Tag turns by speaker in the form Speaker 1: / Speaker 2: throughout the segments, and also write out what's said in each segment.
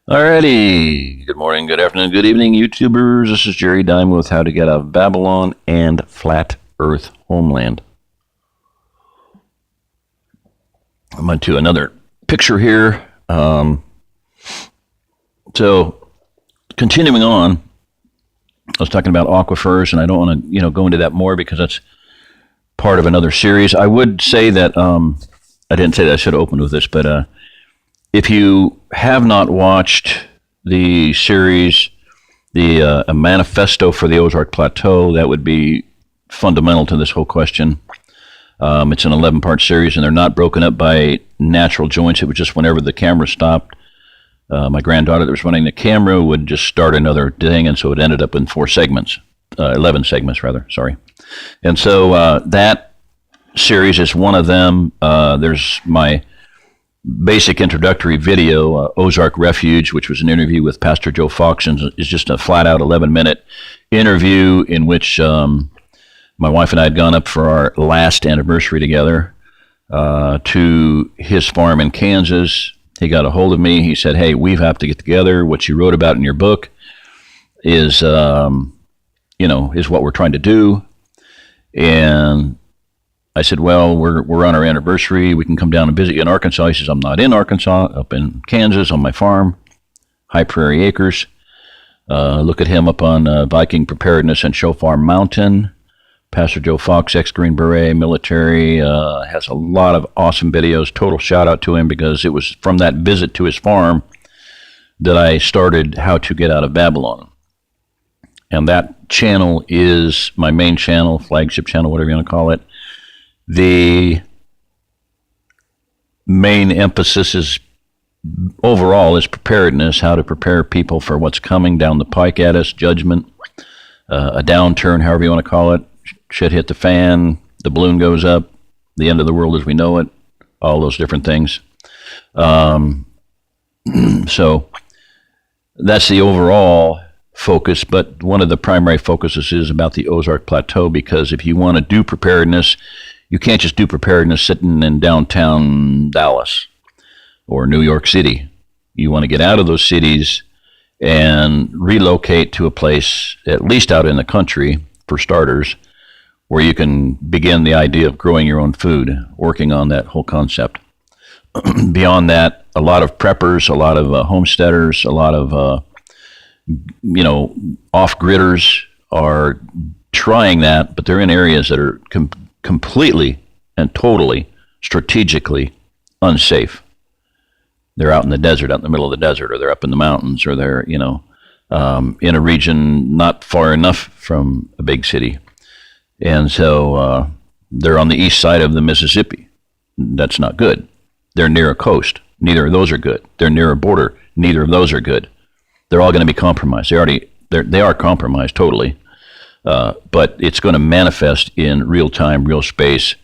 Speaker 1: Alrighty. Good morning, good afternoon, good evening, YouTubers. This is Jerry Diamond with How to Get Out of Babylon and Flat Earth Homeland. I'm on to another picture here. So, continuing on, I was talking about aquifers, and I don't want to, go into that more because that's part of another series. I would say that I didn't say that I should have opened with this, but if you have not watched the series, a manifesto for the OzArk Plateau, that would be fundamental to this whole question. It's an 11-part series, and they're not broken up by natural joints. It was just whenever the camera stopped, my granddaughter that was running the camera would just start another thing, and so it ended up in 11 segments, rather, sorry. And so that series is one of them. There's my basic introductory video, OzArk Refuge, which was an interview with Pastor Joe Fox, and is just a flat-out 11-minute interview in which my wife and I had gone up for our last anniversary together to his farm in Kansas. He got a hold of me. He said, "Hey, we have to get together. What you wrote about in your book is, is what we're trying to do." And I said, "Well, we're on our anniversary. We can come down and visit you in Arkansas." He says, "I'm not in Arkansas, up in Kansas on my farm, High Prairie Acres." Look at him up on Viking Preparedness and Shofar Mountain. Pastor Joe Fox, ex-Green Beret, military, has a lot of awesome videos. Total shout out to him because it was from that visit to his farm that I started How to Get Out of Babylon. And that channel is my main channel, flagship channel, whatever you want to call it. The main emphasis is overall is preparedness, how to prepare people for what's coming down the pike at us, judgment, a downturn, however you want to call it. Shit hit the fan, the balloon goes up, the end of the world as we know it, all those different things. So that's the overall focus, but one of the primary focuses is about the OzArk Plateau, because if you want to do preparedness, you can't just do preparedness sitting in downtown Dallas or New York City. You want to get out of those cities and relocate to a place, at least out in the country, for starters, where you can begin the idea of growing your own food, working on that whole concept. Beyond that, a lot of preppers, a lot of homesteaders, a lot of off-gridders are trying that, but they're in areas that are completely and totally strategically unsafe. They're out in the desert, out in the middle of the desert, or they're up in the mountains, or they're, in a region not far enough from a big city. And so they're on the east side of the Mississippi. That's not good. They're near a coast. Neither of those are good. They're near a border. Neither of those are good. They're all going to be compromised. They are compromised totally. But it's going to manifest in real time, real space,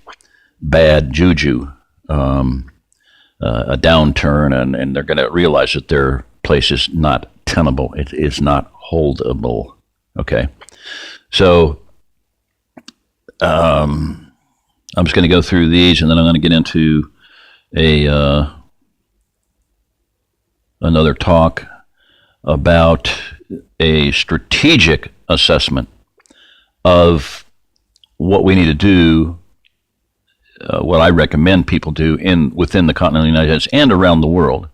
Speaker 1: bad juju, a downturn, and they're going to realize that their place is not tenable. It is not holdable. Okay, so I'm just going to go through these, and then I'm going to get into another talk about a strategic assessment of what we need to do, what I recommend people do within the continental United States and around the world.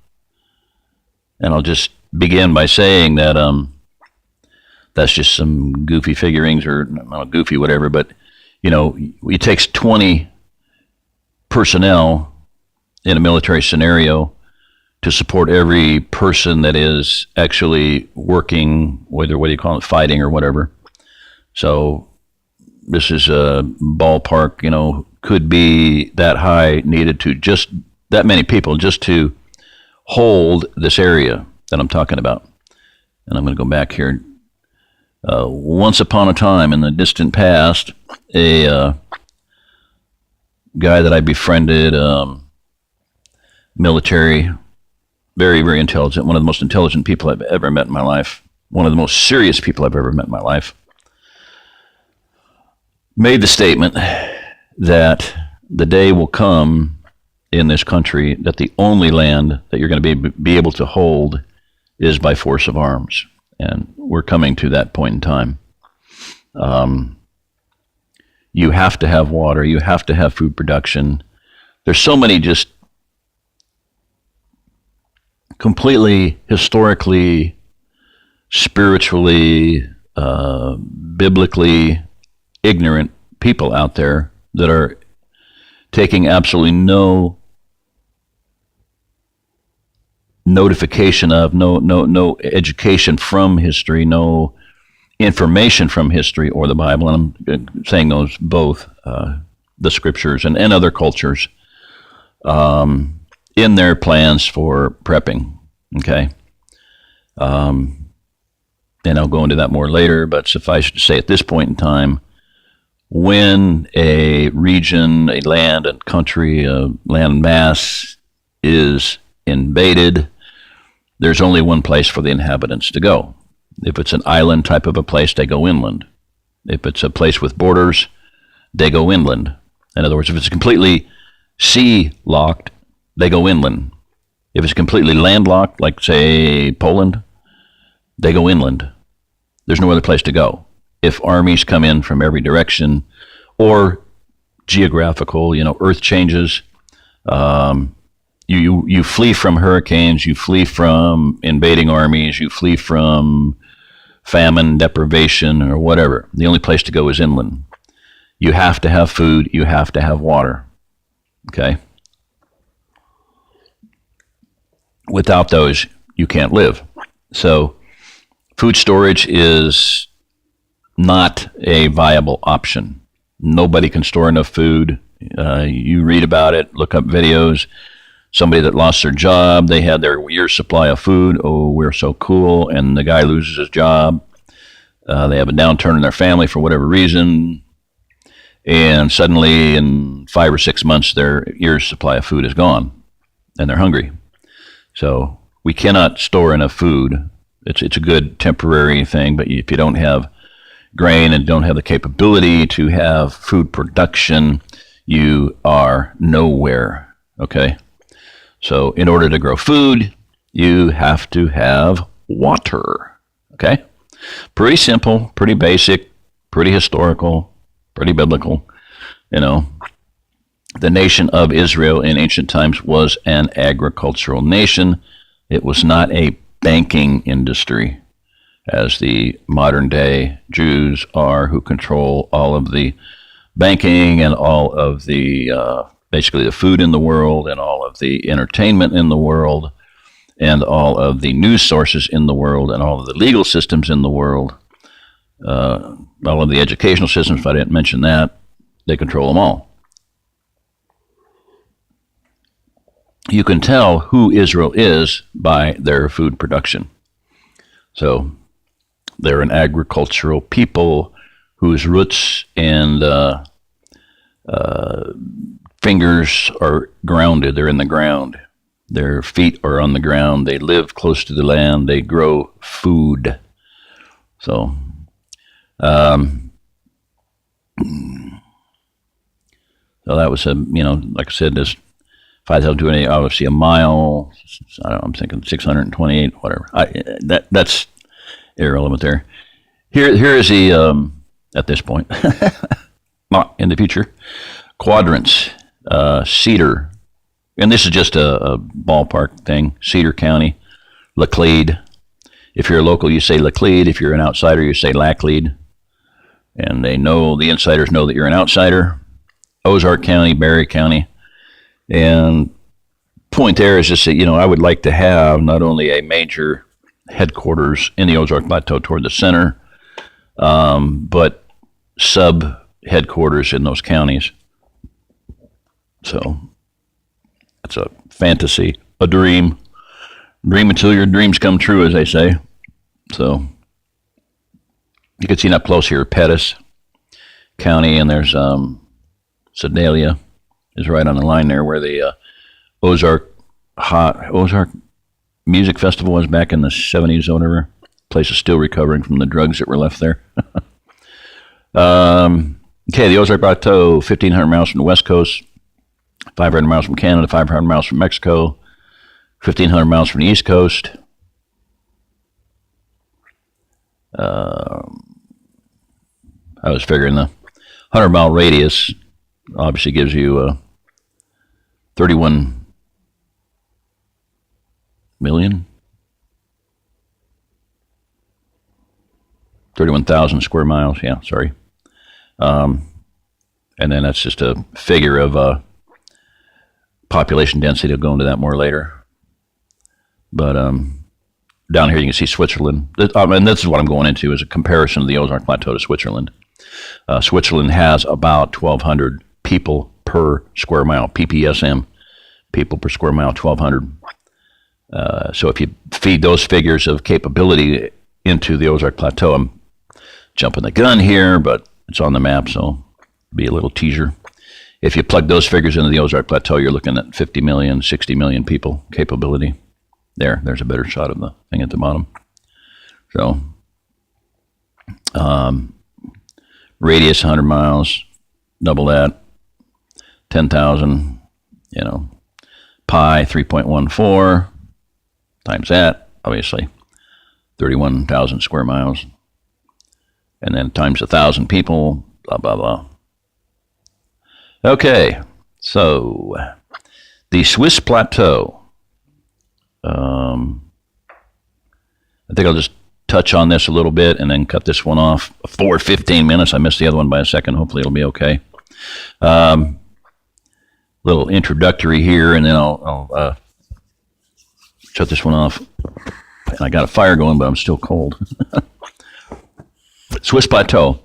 Speaker 1: And I'll just begin by saying that that's just some goofy figurines, or not goofy, whatever, but it takes 20 personnel in a military scenario to support every person that is actually working, whether, what do you call it, fighting or whatever. So this is a ballpark, could be that high needed to just that many people just to hold this area that I'm talking about. And I'm going to go back here. Once upon a time in the distant past, a guy that I befriended, military, very, very intelligent, one of the most intelligent people I've ever met in my life, one of the most serious people I've ever met in my life, made the statement that the day will come in this country that the only land that you're going to be able to hold is by force of arms. And we're coming to that point in time. You have to have water. You have to have food production. There's so many just completely historically, spiritually, biblically ignorant people out there that are taking absolutely no notification of, no education from history, no information from history or the Bible, and I'm saying those both, the scriptures and other cultures, in their plans for prepping, okay? And I'll go into that more later, but suffice to say at this point in time, when a region, a land, a country, a land mass is invaded, there's only one place for the inhabitants to go. If it's an island type of a place, they go inland. If it's a place with borders, they go inland. In other words, if it's completely sea-locked, they go inland. If it's completely landlocked, like, say, Poland, they go inland. There's no other place to go. If armies come in from every direction, or geographical, earth changes, you flee from hurricanes, you flee from invading armies, you flee from famine, deprivation, or whatever. The only place to go is inland. You have to have food, you have to have water, okay? Without those, you can't live. So food storage is not a viable option. Nobody can store enough food. You read about it, look up videos. Somebody that lost their job, they had their year's supply of food. Oh, we're so cool. And the guy loses his job. They have a downturn in their family for whatever reason. And suddenly in 5 or 6 months, their year's supply of food is gone. And they're hungry. So we cannot store enough food. It's a good temporary thing, but if you don't have grain and don't have the capability to have food production, you are nowhere, okay? So in order to grow food, you have to have water, okay? Pretty simple, pretty basic, pretty historical, pretty biblical, The nation of Israel in ancient times was an agricultural nation. It was not a banking industry, as the modern day Jews are, who control all of the banking and all of the basically the food in the world and all of the entertainment in the world and all of the news sources in the world and all of the legal systems in the world, all of the educational systems, if I didn't mention that, they control them all. You can tell who Israel is by their food production. So they're an agricultural people whose roots and fingers are grounded. They're in the ground. Their feet are on the ground. They live close to the land. They grow food. So, so that was like I said, this 5,280, obviously a mile. I don't know, I'm thinking 628, whatever. That's irrelevant there. Here is the at this point, not in the future, quadrants. Cedar, and this is just a ballpark thing. Cedar County, Laclede. If you're a local, you say Laclede. If you're an outsider, you say Laclede. And the insiders know that you're an outsider. Ozark County, Berry County. And point there is just that, I would like to have not only a major headquarters in the Ozark Plateau toward the center, but sub-headquarters in those counties. So it's a fantasy, a dream. Dream until your dreams come true, as they say. So you can see up close here, Pettis County, and there's Sedalia is right on the line there where the Ozark Music Festival was back in the 70s or whatever. Place is still recovering from the drugs that were left there. Okay, the Ozark Plateau, 1,500 miles from the west coast, 500 miles from Canada, 500 miles from Mexico, 1,500 miles from the east coast. I was figuring the 100-mile radius obviously gives you 31 million, 31,000 square miles. Yeah, sorry. And then that's just a figure of population density. I'll go into that more later. But down here you can see Switzerland. And this is what I'm going into, is a comparison of the Ozark Plateau to Switzerland. Switzerland has about 1,200 people per square mile, PPSM, people per square mile, 1,200. So if you feed those figures of capability into the Ozark Plateau, I'm jumping the gun here, but it's on the map, so be a little teaser. If you plug those figures into the Ozark Plateau, you're looking at 50 million, 60 million people capability. There's a better shot of the thing at the bottom. So, radius 100 miles, double that, 10,000, pi 3.14 times that, obviously, 31,000 square miles, and then times 1,000 people, blah, blah, blah. Okay, so the Swiss Plateau. I think I'll just touch on this a little bit and then cut this one off for 15 minutes. I missed the other one by a second. Hopefully it'll be okay. Little introductory here, and then I'll shut this one off. And I got a fire going, but I'm still cold. Swiss Plateau.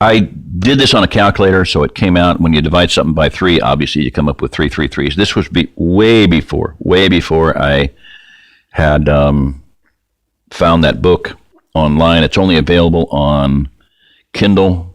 Speaker 1: I did this on a calculator, so it came out, when you divide something by 3, obviously you come up with 333s. This was way before I had found that book online. It's only available on Kindle